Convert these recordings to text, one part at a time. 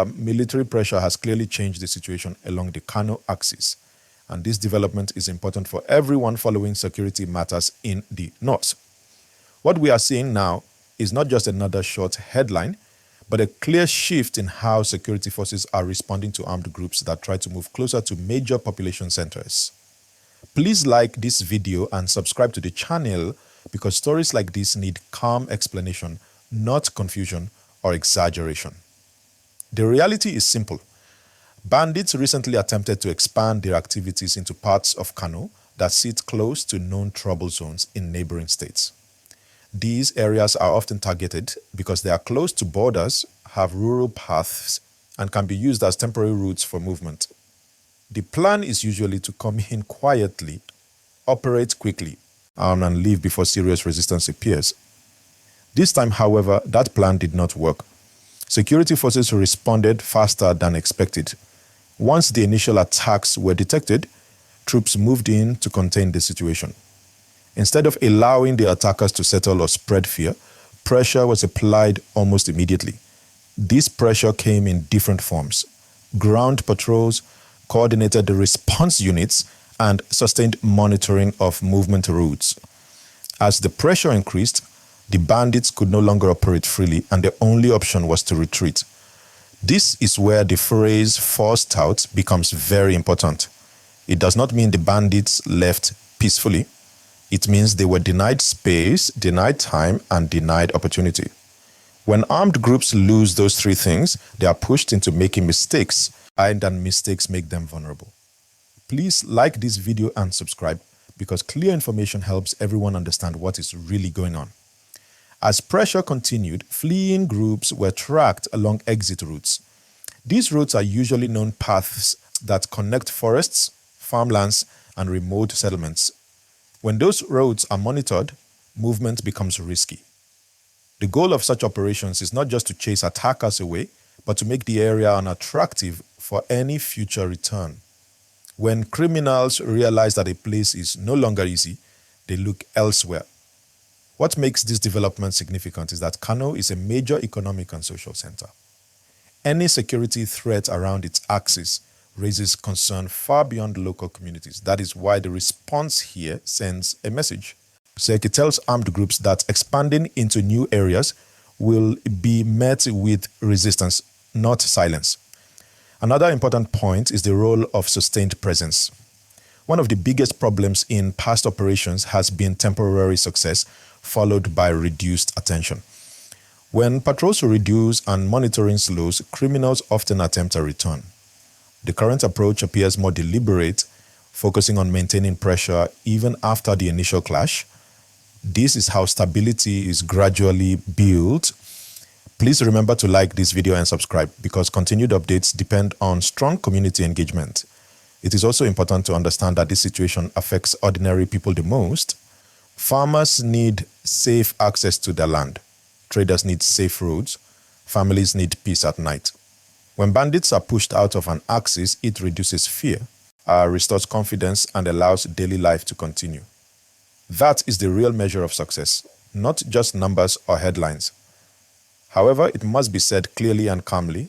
military pressure has clearly changed the situation along the Kano axis, and this development is important for everyone following security matters in the north. What we are seeing now is not just another short headline, but a clear shift in how security forces are responding to armed groups that try to move closer to major population centers. Please like this video and subscribe to the channel because stories like this need calm explanation, not confusion or exaggeration. The reality is simple. Bandits recently attempted to expand their activities into parts of Kano that sit close to known trouble zones in neighboring states. These areas are often targeted because they are close to borders, have rural paths, and can be used as temporary routes for movement. The plan is usually to come in quietly, operate quickly, and leave before serious resistance appears. This time, however, that plan did not work. Security forces responded faster than expected. Once the initial attacks were detected, troops moved in to contain the situation. Instead of allowing the attackers to settle or spread fear, pressure was applied almost immediately. This pressure came in different forms. Ground patrols, coordinated response units, and sustained monitoring of movement routes. As the pressure increased, the bandits could no longer operate freely, and the only option was to retreat. This is where the phrase forced out becomes very important. It does not mean the bandits left peacefully. It means they were denied space, denied time, and denied opportunity. When armed groups lose those three things, they are pushed into making mistakes, and mistakes make them vulnerable. Please like this video and subscribe because clear information helps everyone understand what is really going on. As pressure continued, fleeing groups were tracked along exit routes. These routes are usually known paths that connect forests, farmlands, and remote settlements. When those roads are monitored, movement becomes risky. The goal of such operations is not just to chase attackers away, but to make the area unattractive for any future return. When criminals realize that a place is no longer easy, they look elsewhere. What makes this development significant is that Kano is a major economic and social center. Any security threat around its axis raises concern far beyond local communities. That is why the response here sends a message. It tells armed groups that expanding into new areas will be met with resistance, not silence. Another important point is the role of sustained presence. One of the biggest problems in past operations has been temporary success, followed by reduced attention. When patrols reduce and monitoring slows, criminals often attempt a return. The current approach appears more deliberate, focusing on maintaining pressure even after the initial clash. This is how stability is gradually built. Please remember to like this video and subscribe because continued updates depend on strong community engagement. It is also important to understand that this situation affects ordinary people the most. Farmers need safe access to their land. Traders need safe roads. Families need peace at night. When bandits are pushed out of an axis, it reduces fear, restores confidence, and allows daily life to continue. That is the real measure of success, not just numbers or headlines. However, it must be said clearly and calmly,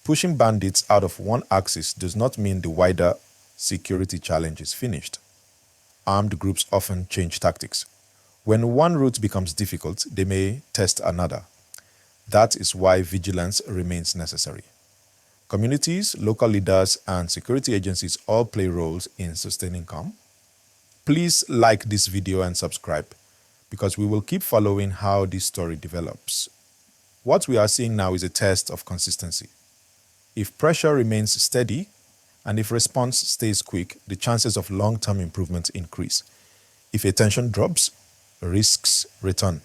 pushing bandits out of one axis does not mean the wider security challenge is finished. Armed groups often change tactics. When one route becomes difficult, they may test another. That is why vigilance remains necessary. Communities, local leaders, and security agencies all play roles in sustaining calm. Please like this video and subscribe because we will keep following how this story develops. What we are seeing now is a test of consistency. If pressure remains steady and if response stays quick, the chances of long-term improvement increase. If attention drops, risks return.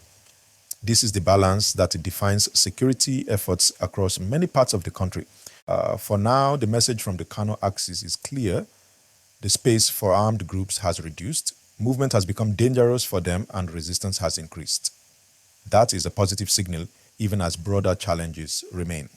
This is the balance that defines security efforts across many parts of the country. For now, the message from the Kano axis is clear. The space for armed groups has reduced, movement has become dangerous for them, and resistance has increased. That is a positive signal, even as broader challenges remain.